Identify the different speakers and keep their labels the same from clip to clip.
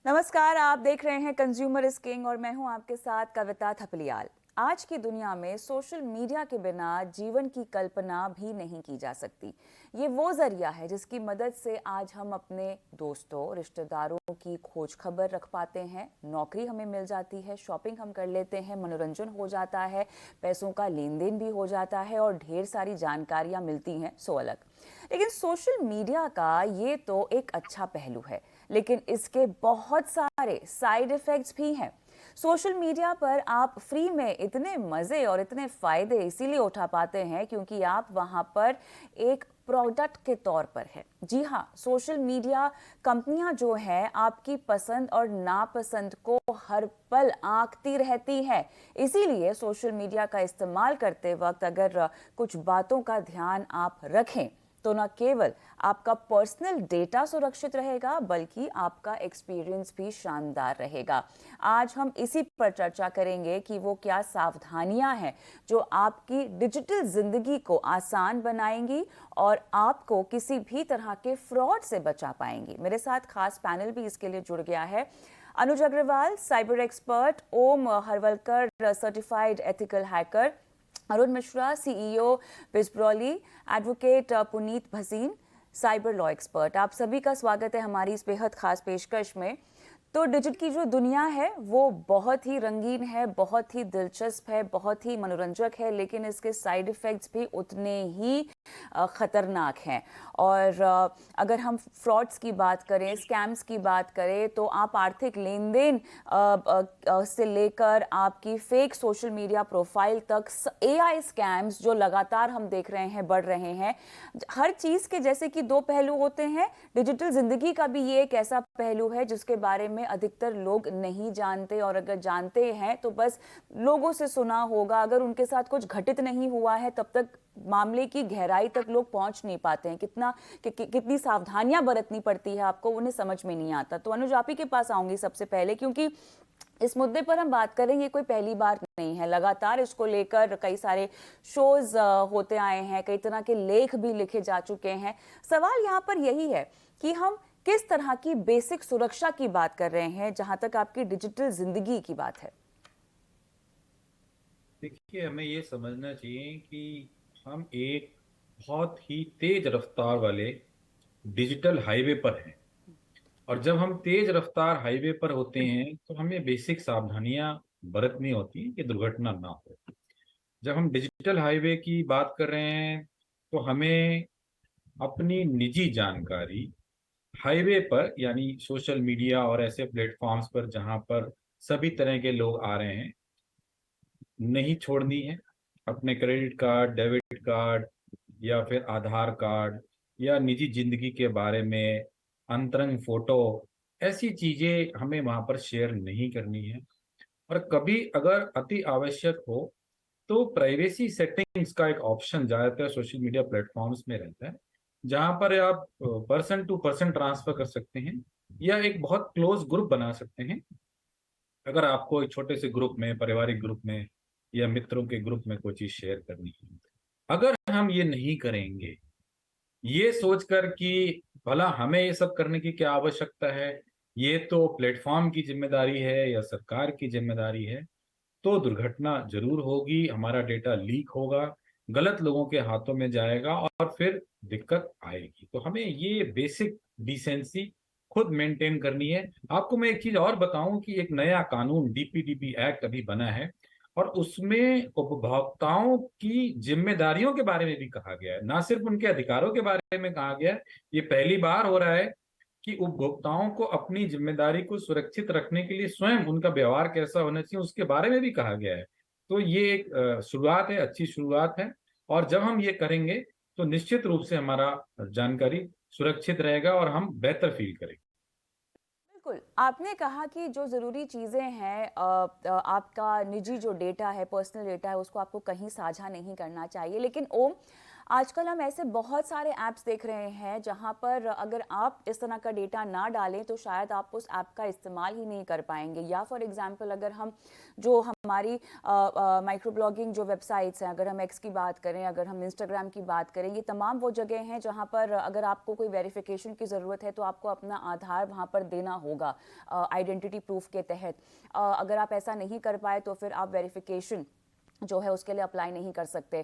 Speaker 1: नमस्कार, आप देख रहे हैं कंज्यूमर इज किंग और मैं हूं आपके साथ कविता थपलियाल। आज की दुनिया में सोशल मीडिया के बिना जीवन की कल्पना भी नहीं की जा सकती। ये वो जरिया है जिसकी मदद से आज हम अपने दोस्तों, रिश्तेदारों की खोज खबर रख पाते हैं, नौकरी हमें मिल जाती है, शॉपिंग हम कर लेते हैं, मनोरंजन हो जाता है, पैसों का लेन देन भी हो जाता है और ढेर सारी जानकारियां मिलती हैं सो अलग। लेकिन सोशल मीडिया का ये तो एक अच्छा पहलू है, लेकिन इसके बहुत सारे साइड इफेक्ट्स भी हैं। सोशल मीडिया पर आप फ्री में इतने मजे और इतने फायदे इसीलिए उठा पाते हैं क्योंकि आप वहां पर एक प्रोडक्ट के तौर पर है। जी हाँ, सोशल मीडिया कंपनियां जो है आपकी पसंद और नापसंद को हर पल आंकती रहती है। इसीलिए सोशल मीडिया का इस्तेमाल करते वक्त अगर कुछ बातों का ध्यान आप रखें तो न केवल आपका पर्सनल डेटा सुरक्षित रहेगा बल्कि आपका एक्सपीरियंस भी शानदार रहेगा। आज हम इसी पर चर्चा करेंगे कि वो क्या सावधानियां हैं जो आपकी डिजिटल जिंदगी को आसान बनाएंगी और आपको किसी भी तरह के फ्रॉड से बचा पाएंगी। मेरे साथ खास पैनल भी इसके लिए जुड़ गया है। Anuj Agarwal, cyber expert; Om Harwalkar, certified ethical hacker; Arun Mishra, CEO Bizbrolly; advocate Puneet Bhasin, cyber law expert. आप सभी का स्वागत है हमारी इस बेहद खास पेशकश में। तो डिजिटल की जो दुनिया है वो बहुत ही रंगीन है, बहुत ही दिलचस्प है, बहुत ही मनोरंजक है, लेकिन इसके साइड इफ़ेक्ट्स भी उतने ही ख़तरनाक हैं। और अगर हम फ्रॉड्स की बात करें, स्कैम्स की बात करें, तो आप आर्थिक लेन देन से लेकर आपकी फेक सोशल मीडिया प्रोफाइल तक, एआई स्कैम्स जो लगातार हम देख रहे हैं बढ़ रहे हैं। हर चीज़ के जैसे कि दो पहलू होते हैं, डिजिटल ज़िंदगी का भी ये एक ऐसा पहलू है जिसके बारे में अधिकतर लोग नहीं जानते, और अगर जानते हैं तो बस लोगों से सुना होगा। अगर उनके साथ कुछ घटित नहीं हुआ है तब तक मामले की गहराई तक लोग पहुंच नहीं पाते हैं। कितनी सावधानियां बरतनी पड़ती है आपको, उन्हें समझ में नहीं आता। तो अनुज, आप ही के पास आऊंगी सबसे पहले, क्योंकि इस मुद्दे पर हम बात करें ये कोई पहली बार नहीं है। लगातार इसको लेकर कई सारे शोज होते आए हैं, कई तरह के लेख भी लिखे जा चुके हैं। सवाल यहाँ पर यही है कि हम किस तरह की बेसिक सुरक्षा की बात कर रहे हैं जहां तक आपकी डिजिटल जिंदगी की बात है।
Speaker 2: देखिए, हमें ये समझना चाहिए कि हम एक बहुत ही तेज रफ्तार वाले डिजिटल हाईवे पर हैं। और जब हम तेज रफ्तार हाईवे पर होते हैं तो हमें बेसिक सावधानियां बरतनी होती है कि दुर्घटना ना हो। जब हम डिजिटल हाईवे की बात कर रहे हैं तो हमें अपनी निजी जानकारी हाईवे पर, यानी सोशल मीडिया और ऐसे प्लेटफॉर्म्स पर जहां पर सभी तरह के लोग आ रहे हैं, नहीं छोड़नी है। अपने क्रेडिट कार्ड, डेबिट कार्ड या फिर आधार कार्ड या निजी जिंदगी के बारे में अंतरंग फोटो, ऐसी चीजें हमें वहां पर शेयर नहीं करनी है। और कभी अगर अति आवश्यक हो तो प्राइवेसी सेटिंग्स का एक ऑप्शन ज्यादातर सोशल मीडिया प्लेटफॉर्म्स में रहता है, जहां पर आप पर्सन टू पर्सन ट्रांसफर कर सकते हैं या एक बहुत क्लोज ग्रुप बना सकते हैं। अगर आपको एक छोटे से ग्रुप में, पारिवारिक ग्रुप में या मित्रों के ग्रुप में कोई चीज शेयर करनी है, अगर हम ये नहीं करेंगे, ये सोचकर कि भला हमें ये सब करने की क्या आवश्यकता है, ये तो प्लेटफॉर्म की जिम्मेदारी है या सरकार की जिम्मेदारी है, तो दुर्घटना जरूर होगी। हमारा डेटा लीक होगा, गलत लोगों के हाथों में जाएगा और फिर दिक्कत आएगी। तो हमें ये बेसिक डिसेंसी खुद मेंटेन करनी है। आपको मैं एक चीज और बताऊं कि एक नया कानून डीपीडीपी एक्ट अभी बना है और उसमें उपभोक्ताओं की जिम्मेदारियों के बारे में भी कहा गया है, ना सिर्फ उनके अधिकारों के बारे में कहा गया है। ये पहली बार हो रहा है कि उपभोक्ताओं को अपनी जिम्मेदारी को सुरक्षित रखने के लिए स्वयं उनका व्यवहार कैसा होना चाहिए उसके बारे में भी कहा गया है। तो ये एक शुरुआत है, अच्छी शुरुआत है। और जब हम ये करेंगे तो निश्चित रूप से हमारा जानकारी सुरक्षित रहेगा और हम बेहतर फील करेंगे।
Speaker 1: बिल्कुल, आपने कहा कि जो ज़रूरी चीज़ें हैं, आपका निजी जो डेटा है, पर्सनल डेटा है, उसको आपको कहीं साझा नहीं करना चाहिए। लेकिन ओम, आजकल हम ऐसे बहुत सारे ऐप्स देख रहे हैं जहां पर अगर आप इस तरह का डेटा ना डालें तो शायद आप उस ऐप का इस्तेमाल ही नहीं कर पाएंगे। या फॉर एग्जांपल अगर हम जो हमारी माइक्रो ब्लॉगिंग जो वेबसाइट्स हैं, अगर हम एक्स की बात करें, अगर हम इंस्टाग्राम की बात करें, ये तमाम वो जगह हैं जहां पर अगर आपको कोई वेरिफिकेशन की ज़रूरत है तो आपको अपना आधार वहां पर देना होगा आइडेंटिटी प्रूफ के तहत। अगर आप ऐसा नहीं कर पाए तो फिर आप वेरिफिकेशन जो है उसके लिए अप्लाई नहीं कर सकते।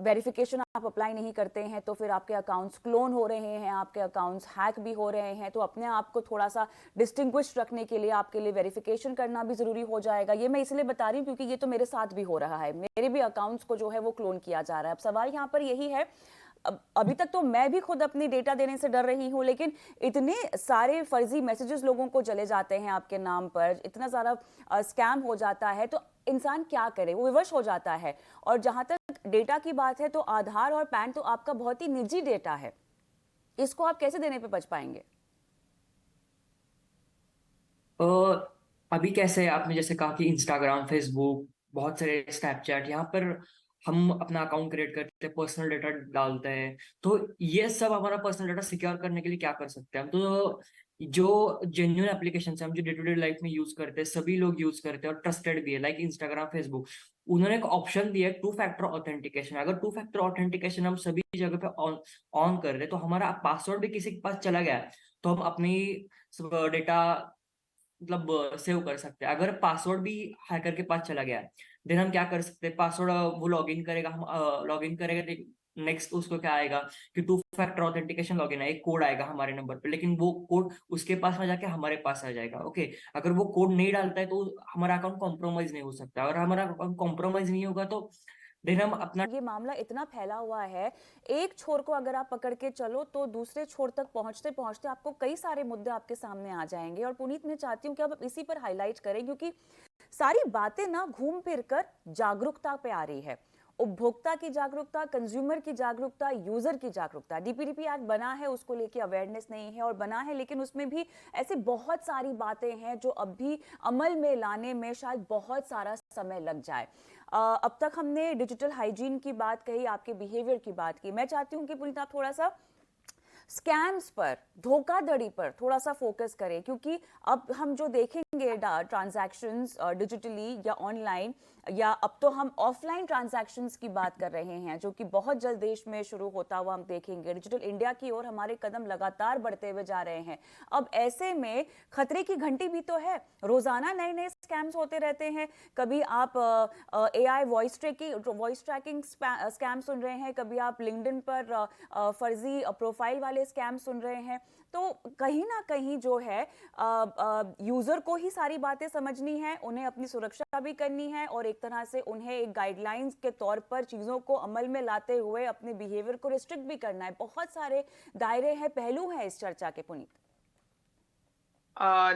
Speaker 1: वेरिफिकेशन आप अप्लाई नहीं करते हैं तो फिर आपके अकाउंट्स क्लोन हो रहे हैं, आपके अकाउंट्स हैक भी हो रहे हैं। तो अपने आप को थोड़ा सा डिस्टिंग्विश रखने के लिए आपके लिए वेरिफिकेशन करना भी ज़रूरी हो जाएगा। ये मैं इसलिए बता रही हूँ क्योंकि ये तो मेरे साथ भी हो रहा है, मेरे भी अकाउंट्स को जो है वो क्लोन किया जा रहा है। अब सवाल यहाँ पर यही है, अभी तक तो मैं भी खुद अपनी डेटा देने से डर रही हूँ, लेकिन इतने सारे फर्जी मैसेजेस लोगों को चले जाते हैं आपके नाम पर, इतना सारा स्कैम हो जाता है, तो इंसान क्या करे, वो विवश हो जाता है। और जहां तक डेटा की बात है तो आधार और पैन तो आपका बहुत ही निजी डेटा है, इसको आप कैसे देने पे बच पाएंगे?
Speaker 3: अ, अभी कैसे आपने जैसे कहा कि इंस्टाग्राम, फेसबुक, बहुत सारे स्नैपचैट, यहाँ पर हम अपना अकाउंट क्रिएट करते हैं, पर्सनल डेटा डालते हैं। तो ये सब हमारा पर्सनल डेटा सिक्योर करने के लिए क्या कर सकते हैं हम? तो जो जेन्युइन एप्लीकेशन है, हम जो डे टू डे लाइफ में यूज करते हैं, सभी लोग यूज करते हैं और ट्रस्टेड भी है, लाइक इंस्टाग्राम, फेसबुक, उन्होंने एक ऑप्शन दिया है टू फैक्टर ऑथेंटिकेशन। अगर टू फैक्टर ऑथेंटिकेशन हम सभी जगह पे ऑन ऑन कर रहे हैं, तो हमारा पासवर्ड भी किसी के पास चला गया है तो हम अपनी डेटा मतलब सेव कर सकते हैं। अगर पासवर्ड भी हैकर के पास चला गया है, देन हम क्या कर सकते हैं? पासवर्ड वो लॉगिन करेगा, हम लॉगिन करेंगे, नेक्स्ट उसको क्या आएगा कि टू फैक्टर ऑथेंटिकेशन लॉगिन है, एक कोड आएगा हमारे नंबर पे, लेकिन वो कोड उसके पास ना जाके हमारे पास आ जाएगा। ओके, अगर वो कोड नहीं डालता है तो हमारा अकाउंट कॉम्प्रोमाइज नहीं हो सकता, और हमारा अकाउंट कॉम्प्रोमाइज नहीं होगा तो देन हम अपना
Speaker 1: ये मामला इतना फैला हुआ है, एक छोर को अगर आप पकड़ के चलो तो दूसरे छोर तक पहुंचते पहुंचते आपको कई सारे मुद्दे आपके सामने आ जाएंगे। और पुनीत, मैं चाहती हूँ कि आप इसी पर हाईलाइट करें, क्योंकि सारी बातें ना घूम फिर कर जागरूकता पे आ रही है। उपभोक्ता की जागरूकता, कंज्यूमर की जागरूकता, यूजर की जागरूकता। डीपीडीपी एक्ट बना है, उसको लेके अवेयरनेस नहीं है और बना है, लेकिन उसमें भी ऐसी बहुत सारी बातें हैं जो अभी अमल में लाने में शायद बहुत सारा समय लग जाए। अब तक हमने डिजिटल हाइजीन की बात कही, आपके बिहेवियर की बात की। मैं चाहती हूँ कि पुनीत आप थोड़ा सा स्कैम्स पर, धोखाधड़ी पर थोड़ा सा फोकस करें, क्योंकि अब हम जो देखेंगे ट्रांजैक्शंस डिजिटली या ऑनलाइन, या अब तो हम ऑफलाइन ट्रांजैक्शंस की बात कर रहे हैं जो कि बहुत जल्द देश में शुरू होता हुआ हम देखेंगे। डिजिटल इंडिया की ओर हमारे कदम लगातार बढ़ते हुए जा रहे हैं। अब ऐसे में खतरे की घंटी भी तो है, रोजाना नए नए स्कैम्स होते रहते हैं। कभी आप एआई वॉइस ट्रैकिंग स्कैम सुन रहे हैं, कभी आप लिंक्डइन पर फर्जी प्रोफाइल वाले स्कैम सुन रहे हैं। तो कहीं ना कहीं जो है यूजर को ही सारी बातें समझनी है, उन्हें अपनी सुरक्षा भी करनी है और एक तरह से उन्हें एक गाइडलाइंस के तौर पर चीजों को अमल में लाते हुए अपने बिहेवियर को रिस्ट्रिक्ट भी करना है। बहुत सारे दायरे हैं, पहलू हैं इस चर्चा के, पुनीत।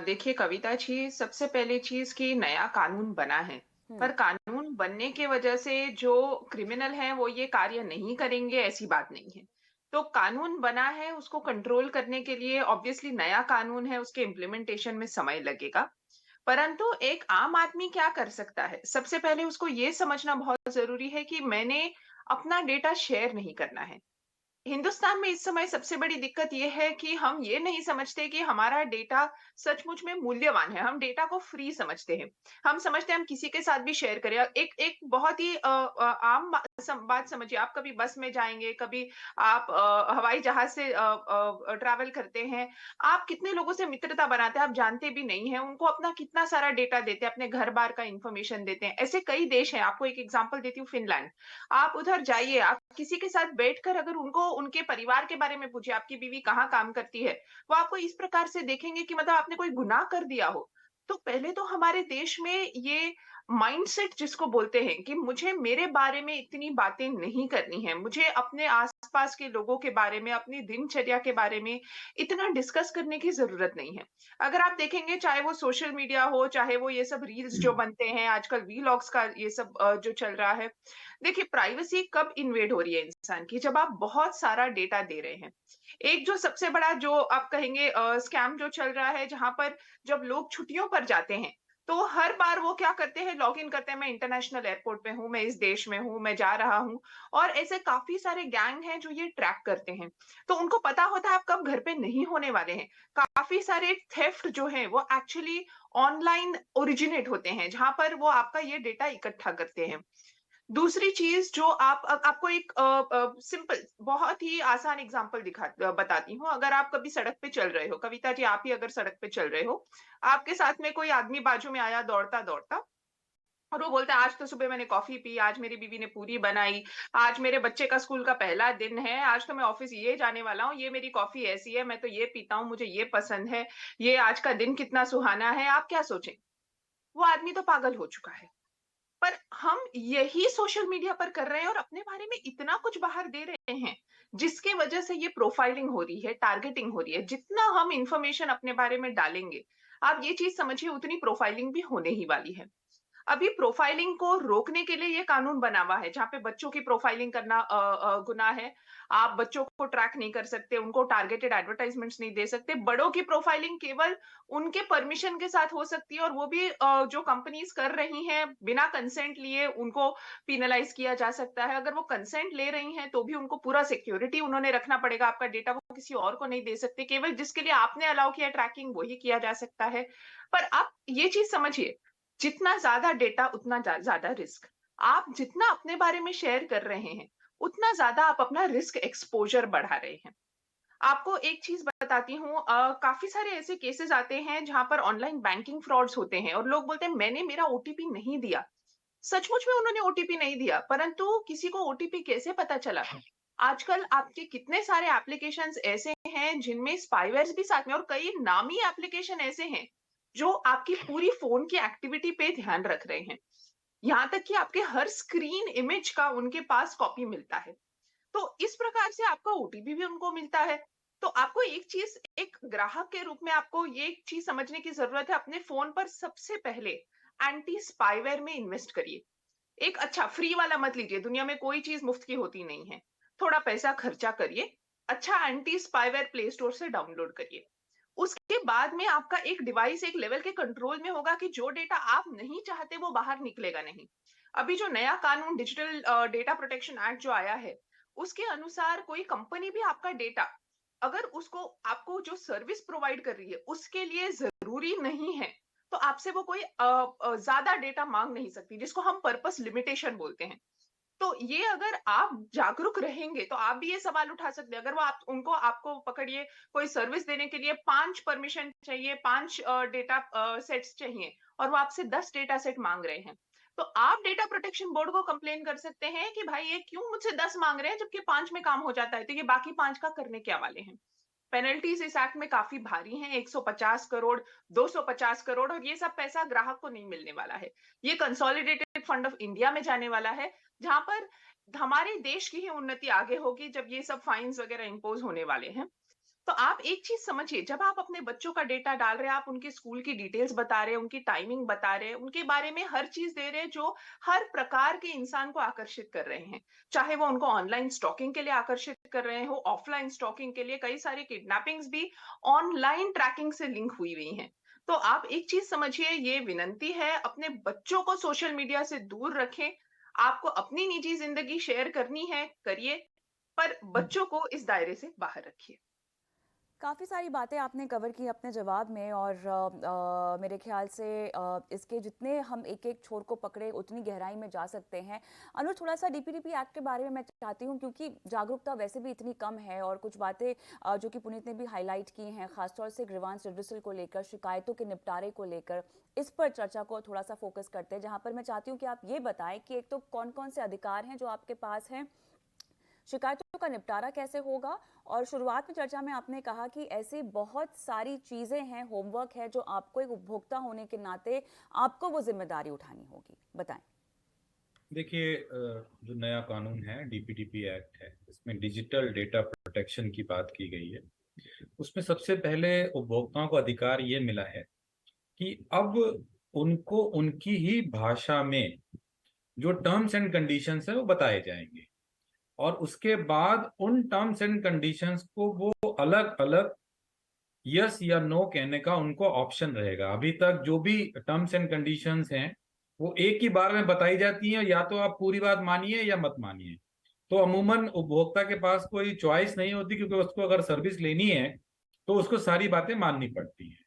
Speaker 4: देखिए कविता जी, सबसे पहली चीज कि नया कानून बना है, पर कानून बनने के वजह से जो क्रिमिनल हैं वो ये कार्य नहीं करेंगे, ऐसी बात नहीं है। तो कानून बना है, उसको कंट्रोल करने के लिए ऑब्वियसली नया कानून है, उसके इम्प्लीमेंटेशन में समय लगेगा। परंतु एक आम आदमी क्या कर सकता है? सबसे पहले उसको ये समझना बहुत जरूरी है कि मैंने अपना डेटा शेयर नहीं करना है। हिंदुस्तान में इस समय सबसे बड़ी दिक्कत ये है कि हम ये नहीं समझते कि हमारा डेटा सचमुच में मूल्यवान है। हम डेटा को फ्री समझते हैं। हम समझते हैं हम किसी के साथ भी शेयर करें। एक एक बहुत ही आम बात समझिए, आप कभी बस में जाएँगे, कभी आप हवाई जहाज़ से ट्रैवल करते हैं। आप कितने लोगों से मित्रता बनाते हैं, आप जानते भी नहीं हैं। उनको अपना कितना सारा डेटा देते हैं, अपने घर-बार का इन्फॉर्मेशन देते हैं। ऐसे कई देश हैं, आपको एक एग्ज़ाम्पल देती हूँ, फ़िनलैंड। आप उधर जाइए, आप किसी के साथ बैठकर अगर उनको उनके परिवार के बारे में पूछिए, आपकी बीवी कहाँ काम करती है, वो आपको इस प्रकार से देखेंगे कि मतलब आपने कोई गुनाह कर दिया हो। तो पहले तो हमारे देश में ये माइंडसेट जिसको बोलते हैं कि मुझे मेरे बारे में इतनी बातें नहीं करनी है, मुझे अपने आस-पास के लोगों के बारे में, अपनी दिनचर्या के बारे में इतना डिस्कस करने की ज़रूरत नहीं है। अगर आप देखेंगे, चाहे वो सोशल मीडिया हो, चाहे वो ये सब रील्स जो बनते हैं, आजकल वीलॉग्स का ये सब जो चल रहा है। देखिए, प्राइवेसी कब इन्वेड हो रही है इंसान की? जब आप बहुत सारा डेटा दे रहे हैं। एक जो सबसे बड़ा जो आप कहेंगे स्कैम जो चल रहा है, जहाँ पर जब लोग छुट्टियों पर जाते हैं, तो हर बार वो क्या करते हैं, लॉग इन करते हैं, मैं इंटरनेशनल एयरपोर्ट पे हूँ, मैं इस देश में हूँ, मैं जा रहा हूँ। और ऐसे काफ़ी सारे गैंग हैं जो ये ट्रैक करते हैं। तो उनको पता होता है आप कब घर पे नहीं होने वाले हैं। काफ़ी सारे थेफ्ट जो हैं वो एक्चुअली ऑनलाइन ओरिजिनेट होते हैं, जहाँ पर वो आपका ये डेटा इकट्ठा करते हैं। दूसरी चीज़ जो आपको एक सिंपल बहुत ही आसान एग्ज़ाम्पल बताती हूँ। अगर आप कभी सड़क पे चल रहे हो, कविता जी आप ही अगर सड़क पे चल रहे हो, आपके साथ में कोई आदमी बाजू में आया दौड़ता-दौड़ता और वो बोलता है आज तो सुबह मैंने कॉफ़ी पी, आज मेरी बीवी ने पूरी बनाई, आज मेरे बच्चे का स्कूल का पहला दिन है, आज तो मैं ऑफ़िस ये जाने वाला हूँ, ये मेरी कॉफ़ी ऐसी है, मैं तो ये पीता हूँ, मुझे ये पसंद है, ये आज का दिन कितना सुहाना है, आप क्या सोचेंगे? वो आदमी तो पागल हो चुका है। पर हम यही सोशल मीडिया पर कर रहे हैं और अपने बारे में इतना कुछ बाहर दे रहे हैं, जिसके वजह से ये प्रोफाइलिंग हो रही है, टारगेटिंग हो रही है। जितना हम इन्फॉर्मेशन अपने बारे में डालेंगे, आप ये चीज़ समझिए उतनी प्रोफाइलिंग भी होने ही वाली है। अभी प्रोफाइलिंग को रोकने के लिए ये कानून बना हुआ है, जहाँ पे बच्चों की प्रोफाइलिंग करना गुनाह है। आप बच्चों को ट्रैक नहीं कर सकते, उनको टारगेटेड एडवर्टाइज़मेंट्स नहीं दे सकते। बड़ों की प्रोफाइलिंग केवल उनके परमिशन के साथ हो सकती है और वो भी जो कंपनीज़ कर रही हैं, बिना कंसेंट लिए उनको पेनलाइज़ किया जा सकता है। अगर वो कंसेंट ले रही हैं, तो भी उनको पूरा सिक्योरिटी उन्होंने रखना पड़ेगा। आपका डेटा वो किसी और को नहीं दे सकते। केवल जिसके लिए आपने अलाउ किया ट्रैकिंग, वही किया जा सकता है। पर आप ये चीज़ समझिए, जितना ज़्यादा डेटा उतना ज़्यादा रिस्क। आप जितना अपने बारे में शेयर कर रहे हैं, उतना ज़्यादा आप अपना रिस्क एक्सपोज़र बढ़ा रहे हैं। आपको एक चीज़ बताती हूँ काफ़ी सारे ऐसे केसेज़ आते हैं जहाँ पर ऑनलाइन बैंकिंग फ्रॉड्स होते हैं और लोग बोलते हैं मैंने मेरा ओटीपी नहीं दिया। सचमुच में उन्होंने ओटीपी नहीं दिया, परंतु किसी को ओटीपी कैसे पता चला? आजकल आपके कितने सारे एप्लीकेशंस ऐसे हैं जिनमें स्पाईवेयर्स भी साथ में और कई नामी एप्लीकेशन ऐसे हैं, जो आपकी पूरी फ़ोन की एक्टिविटी पे ध्यान रख रहे हैं। यहाँ तक कि आपके हर स्क्रीन इमेज का उनके पास कॉपी मिलता है। तो इस प्रकार से आपका ओटीपी भी उनको मिलता है। तो आपको एक चीज़ एक ग्राहक के रूप में आपको ये एक चीज़ समझने की ज़रूरत है, अपने फ़ोन पर सबसे पहले एंटी स्पाईवेयर में इन्वेस्ट करिए। एक अच्छा फ्री वाला मत लीजिए, दुनिया में कोई चीज़ मुफ्त की होती नहीं है। थोड़ा पैसा खर्चा करिए, अच्छा एंटी स्पाईवेयर प्ले स्टोर से डाउनलोड करिए। उसके बाद में आपका एक डिवाइस एक लेवल के कंट्रोल में होगा कि जो डेटा आप नहीं चाहते वो बाहर निकलेगा नहीं। अभी जो नया कानून डिजिटल डेटा प्रोटेक्शन एक्ट जो आया है, उसके अनुसार कोई कंपनी भी आपका डेटा अगर उसको आपको जो सर्विस प्रोवाइड कर रही है, उसके लिए ज़रूरी नहीं है, तो आपसे वो कोई ज़्यादा डेटा माँग नहीं सकती, जिसको हम पर्पस लिमिटेशन बोलते हैं। तो ये अगर आप जागरूक रहेंगे, तो आप भी ये सवाल उठा सकते हैं। अगर वो आप उनको आपको पकड़िए, कोई सर्विस देने के लिए 5 परमिशन चाहिए, 5 डेटा सेट्स चाहिए और वो आपसे 10 डेटा सेट माँग रहे हैं। तो आप डेटा प्रोटेक्शन बोर्ड को कंप्लेन कर सकते हैं कि भाई ये क्यों मुझसे 10 माँग रहे हैं जबकि 5 में काम हो जाता है, तो ये बाकी 5 का करने क्या वाले हैं? पेनल्टीज़ इस एक्ट में काफ़ी भारी हैं, 150 करोड़, 250 करोड़ और ये सब पैसा ग्राहक को नहीं मिलने वाला है। ये कंसोलिडेटेड फंड ऑफ इंडिया में जाने वाला है, जहाँ पर हमारे देश की ही उन्नति आगे होगी जब ये सब फाइन्स वगैरह इम्पोज़ होने वाले हैं। तो आप एक चीज़ समझिए, जब आप अपने बच्चों का डेटा डाल रहे हैं, आप उनके स्कूल की डिटेल्स बता रहे हैं, उनकी टाइमिंग बता रहे हैं, उनके बारे में हर चीज़ दे रहे हैं जो हर प्रकार के इंसान को आकर्षित कर रहे हैं। चाहे वो उनको ऑनलाइन स्टॉकिंग के लिए आकर्षित कर रहे हो, ऑफलाइन स्टॉकिंग के लिए कई सारी किडनैपिंग्स भी ऑनलाइन ट्रैकिंग से लिंक हुई हुई हैं। तो आप एक चीज़ समझिए, ये विनंती है अपने बच्चों को सोशल मीडिया से दूर रखें। आपको अपनी निजी ज़िंदगी शेयर करनी है, करिए, पर बच्चों को इस दायरे से बाहर रखिए।
Speaker 1: काफ़ी सारी बातें आपने कवर की अपने जवाब में और मेरे ख्याल से इसके जितने हम एक एक छोर को पकड़े उतनी गहराई में जा सकते हैं। अनु, थोड़ा सा डीपीडीपी एक्ट के बारे में मैं चाहती हूँ, क्योंकि जागरूकता वैसे भी इतनी कम है और कुछ बातें जो कि पुनीत ने भी हाईलाइट की हैं, खासतौर से ग्रीवांस रिड्यूसल को लेकर, शिकायतों के निपटारे को लेकर, इस पर चर्चा को थोड़ा सा फोकस करते हैं, जहाँ पर मैं चाहती हूँ कि आप ये बताएं कि एक तो कौन कौन से अधिकार हैं जो आपके पास हैं, शिकायतों का निपटारा कैसे होगा, और शुरुआत में चर्चा में आपने कहा कि ऐसी बहुत सारी चीज़ें हैं, होमवर्क है जो आपको एक उपभोक्ता होने के नाते आपको वो जिम्मेदारी उठानी होगी। बताएं।
Speaker 2: देखिए, जो नया कानून है डीपीडीपी एक्ट है, इसमें डिजिटल डेटा प्रोटेक्शन की बात की गई है। उसमें सबसे पहले उपभोक्ताओं को अधिकार ये मिला है कि अब उनको उनकी ही भाषा में जो टर्म्स एंड कंडीशंस है वो बताए जाएंगे और उसके बाद उन टर्म्स एंड कंडीशंस को वो अलग अलग यस या नो कहने का उनको ऑप्शन रहेगा। अभी तक जो भी टर्म्स एंड कंडीशंस हैं वो एक ही बार में बताई जाती हैं, या तो आप पूरी बात मानिए या मत मानिए। तो अमूमन उपभोक्ता के पास कोई चॉइस नहीं होती, क्योंकि उसको अगर सर्विस लेनी है तो उसको सारी बातें माननी पड़ती हैं।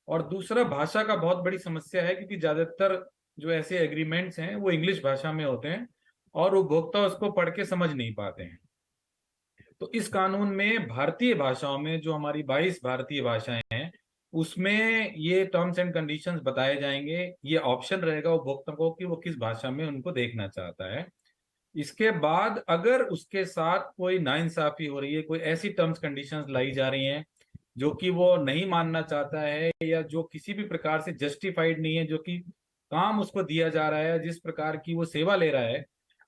Speaker 2: और दूसरा, भाषा का बहुत बड़ी समस्या है, क्योंकि ज्यादातर जो ऐसे एग्रीमेंट्स हैं वो इंग्लिश भाषा में होते हैं और उपभोक्ता उसको पढ़ के समझ नहीं पाते हैं। तो इस कानून में भारतीय भाषाओं में, जो हमारी 22 भारतीय भाषाएं हैं, उसमें ये टर्म्स एंड कंडीशंस बताए जाएंगे। ये ऑप्शन रहेगा उपभोक्ता को कि वो किस भाषा में उनको देखना चाहता है। इसके बाद अगर उसके साथ कोई नाइंसाफी हो रही है, कोई ऐसी टर्म्स कंडीशंस लाई जा रही हैं जो कि वो नहीं मानना चाहता है, या जो किसी भी प्रकार से जस्टिफाइड नहीं है, जो कि काम उसको दिया जा रहा है, जिस प्रकार की वो सेवा ले रहा है,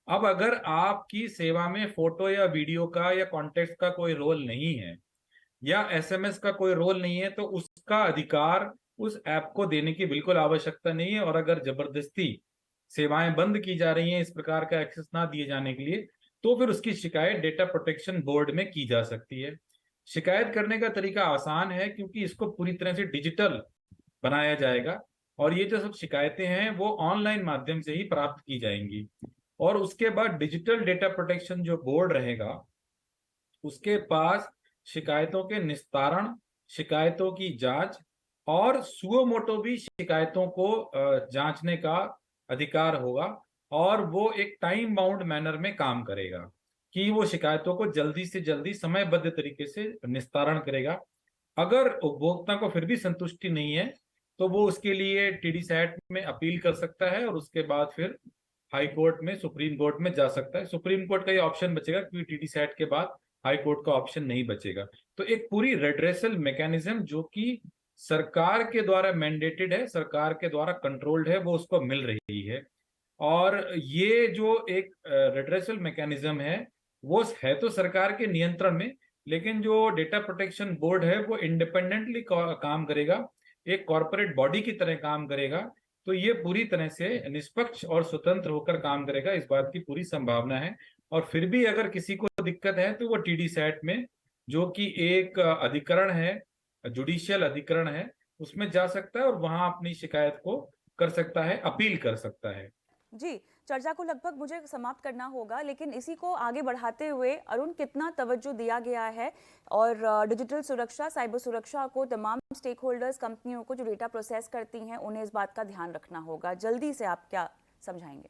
Speaker 2: अब अगर आपकी सेवा में फोटो या वीडियो का या कॉन्टेक्स्ट का कोई रोल नहीं है, या एसएमएस का कोई रोल नहीं है, तो उसका अधिकार उस ऐप को देने की बिल्कुल आवश्यकता नहीं है। और अगर जबरदस्ती सेवाएं बंद की जा रही हैं इस प्रकार का एक्सेस ना दिए जाने के लिए, तो फिर उसकी शिकायत डेटा प्रोटेक्शन बोर्ड में की जा सकती है। शिकायत करने का तरीका आसान है, क्योंकि इसको पूरी तरह से डिजिटल बनाया जाएगा और ये जो सब शिकायतें हैं वो ऑनलाइन माध्यम से ही प्राप्त की जाएंगी। और उसके बाद डिजिटल डेटा प्रोटेक्शन जो बोर्ड रहेगा, उसके पास शिकायतों के निस्तारण, शिकायतों की जांच और सुओ मोटो भी शिकायतों को जांचने का अधिकार होगा। और वो एक टाइम बाउंड मैनर में काम करेगा कि वो शिकायतों को जल्दी से जल्दी समयबद्ध तरीके से निस्तारण करेगा। अगर उपभोक्ता को फिर भी संतुष्टि नहीं है तो वो उसके लिए टीडीसैट में अपील कर सकता है, और उसके बाद फिर हाई कोर्ट में, सुप्रीम कोर्ट में जा सकता है। सुप्रीम कोर्ट का ये ऑप्शन बचेगा, क्योंकि टीडीसैट के बाद हाई कोर्ट का ऑप्शन नहीं बचेगा। तो एक पूरी रेड्रेसल मैकेनिज्म जो कि सरकार के द्वारा मैंडेटेड है, सरकार के द्वारा कंट्रोल्ड है, वो उसको मिल रही है। और ये जो एक रेड्रेसल मैकेनिज्म है वो है तो सरकार के नियंत्रण में, लेकिन जो डेटा प्रोटेक्शन बोर्ड है वो इंडिपेंडेंटली काम करेगा, एक कॉर्पोरेट बॉडी की तरह काम करेगा। तो ये पूरी तरह से निष्पक्ष और स्वतंत्र होकर काम करेगा, इस बात की पूरी संभावना है। और फिर भी अगर किसी को दिक्कत है तो वो टीडीसैट में, जो कि एक अधिकरण है, जुडिशियल अधिकरण है, उसमें जा सकता है और वहां अपनी शिकायत को कर सकता है, अपील कर सकता है।
Speaker 1: जी, चर्चा को लगभग मुझे समाप्त करना होगा, लेकिन इसी को आगे बढ़ाते हुए अरुण, कितना तवज्जो दिया गया है और डिजिटल सुरक्षा, साइबर सुरक्षा को तमाम स्टेक होल्डर्स, कंपनियों को जो डेटा प्रोसेस करती हैं, उन्हें इस बात का ध्यान रखना होगा। जल्दी से आप क्या समझाएंगे?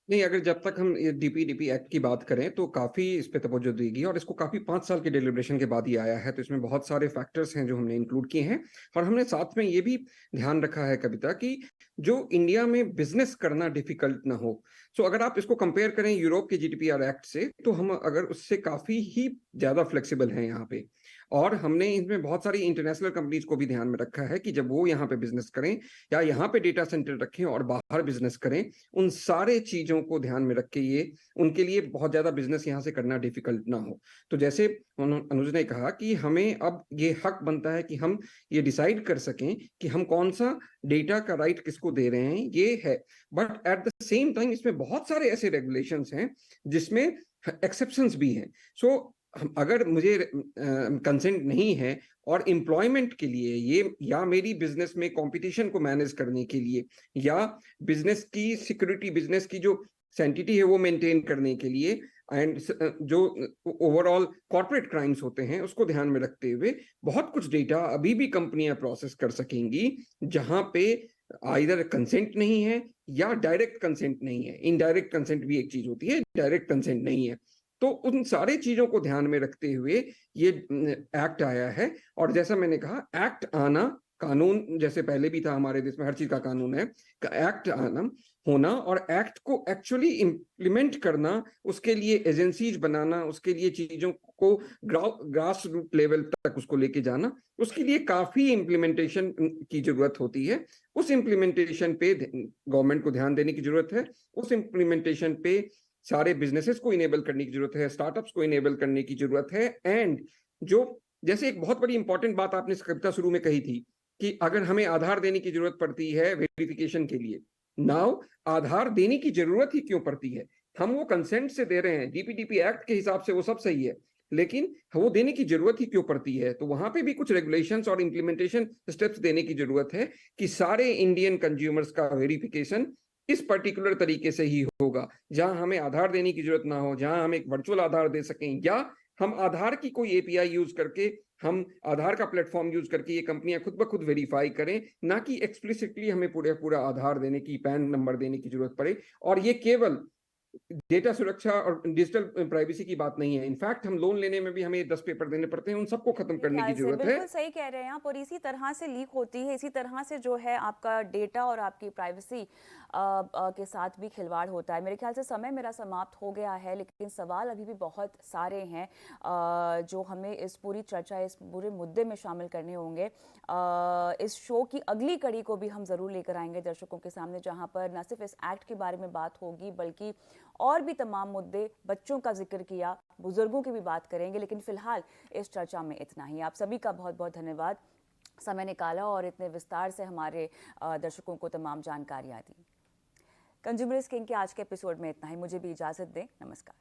Speaker 5: नहीं, अगर जब तक हम ये डीपीडीपी एक्ट की बात करें तो काफी इस पे तवज्जो देगी, और इसको काफी 5 साल के डिलिब्रेशन के बाद ही आया है। तो इसमें बहुत सारे फैक्टर्स हैं जो हमने इंक्लूड किए हैं, और हमने साथ में ये भी ध्यान रखा है कविता कि जो इंडिया में बिजनेस करना डिफिकल्ट ना हो। सो अगर आप इसको कंपेयर करें यूरोप के जीडीपीआर एक्ट से, तो हम अगर उससे काफी ही ज्यादा फ्लेक्सिबल हैं यहाँ पे। और हमने इसमें बहुत सारी इंटरनेशनल कंपनीज को भी ध्यान में रखा है कि जब वो यहाँ पे बिजनेस करें या यहाँ पे डेटा सेंटर रखें और बाहर बिजनेस करें, उन सारे चीजों को ध्यान में रख के ये उनके लिए बहुत ज्यादा बिजनेस यहाँ से करना डिफिकल्ट ना हो। तो जैसे अनुज ने कहा कि हमें अब ये हक बनता है कि हम ये डिसाइड कर सकें कि हम कौन सा डेटा का राइट किसको दे रहे हैं, ये है। But at the same time इसमें बहुत सारे ऐसे रेगुलेशंस हैं जिसमें एक्सेप्शंस भी हैं। सो अगर मुझे कंसेंट नहीं है और एम्प्लॉयमेंट के लिए ये, या मेरी बिजनेस में कंपटीशन को मैनेज करने के लिए, या बिजनेस की सिक्योरिटी, बिजनेस की जो सैंटिटी है वो मेंटेन करने के लिए, एंड जो ओवरऑल कॉर्पोरेट क्राइम्स होते हैं उसको ध्यान में रखते हुए बहुत कुछ डेटा अभी भी कंपनियां प्रोसेस कर सकेंगी जहां पे आइदर कंसेंट नहीं है या डायरेक्ट कंसेंट नहीं है। इनडायरेक्ट कंसेंट भी एक चीज होती है, डायरेक्ट कंसेंट नहीं है। तो उन सारे चीजों को ध्यान में रखते हुए ये एक्ट आया है। और जैसा मैंने कहा, एक्ट आना, कानून जैसे पहले भी था हमारे देश में, हर चीज का कानून है, एक्ट आना होना और एक्ट को एक्चुअली इम्प्लीमेंट करना, उसके लिए एजेंसीज बनाना, उसके लिए चीजों को ग्रास रूट लेवल तक उसको लेके जाना, उसके लिए काफी इम्प्लीमेंटेशन की जरूरत होती है। उस इम्प्लीमेंटेशन पे गवर्नमेंट को ध्यान देने की जरूरत है। उस इम्प्लीमेंटेशन पे सारे बिजनेसेस को इनेबल करने की जरूरत है, स्टार्टअप्स को इनेबल करने की जरूरत है। एंड जो जैसे एक बहुत बड़ी इंपॉर्टेंट बात आपने कविता शुरू में कही थी कि अगर हमें आधार देने की जरूरत पड़ती है वेरिफिकेशन के लिए, नाउ आधार देने की जरूरत ही क्यों पड़ती है? हम वो कंसेंट से दे रहे हैं, डीपीडीपी एक्ट के हिसाब से वो सब सही है, लेकिन वो देने की जरूरत ही क्यों पड़ती है? तो वहां पे भी कुछ रेगुलेशंस और इम्प्लीमेंटेशन स्टेप्स देने की जरूरत है कि सारे इंडियन कंज्यूमर्स का वेरिफिकेशन इस पर्टिकुलर तरीके से ही होगा, जहां हमें आधार देने की जरूरत ना हो, जहां हम एक वर्चुअल आधार दे सकें, या हम आधार की कोई एपीआई यूज करके, हम आधार का प्लेटफॉर्म यूज करके ये कंपनियां खुद ब खुद वेरीफाई करें, ना कि एक्सप्लिसिटली हमें पूरा आधार देने की, पैन नंबर देने की जरूरत पड़े। और ये केवल डेटा सुरक्षा और डिजिटल प्राइवेसी की बात नहीं है। इनफैक्ट हम लोन लेने में भी हमें 10 पेपर देने पड़ते हैं, उन सबको खत्म करने की
Speaker 1: ख्याल से
Speaker 5: जरूरत है।
Speaker 1: बिल्कुल सही कह रहे हैं आप, और इसी तरह से लीक होती है, इसी तरह से जो है आपका डेटा और आपकी प्राइवेसी के साथ भी खिलवाड़ होता है। मेरे ख्याल से समय मेरा समाप्त हो गया है, लेकिन सवाल अभी भी बहुत सारे हैं जो हमें इस पूरी चर्चा, इस पूरे मुद्दे में शामिल करने होंगे। इस शो की अगली कड़ी को भी हम ज़रूर लेकर आएंगे दर्शकों के सामने, जहां पर न सिर्फ इस एक्ट के बारे में बात होगी, बल्कि और भी तमाम मुद्दे, बच्चों का जिक्र किया, बुजुर्गों की भी बात करेंगे। लेकिन फिलहाल इस चर्चा में इतना ही। आप सभी का बहुत बहुत धन्यवाद, समय निकाला और इतने विस्तार से हमारे दर्शकों को तमाम जानकारियाँ दी। कंज्यूमर इज किंग के आज के एपिसोड में इतना ही। मुझे भी इजाज़त दें। नमस्कार।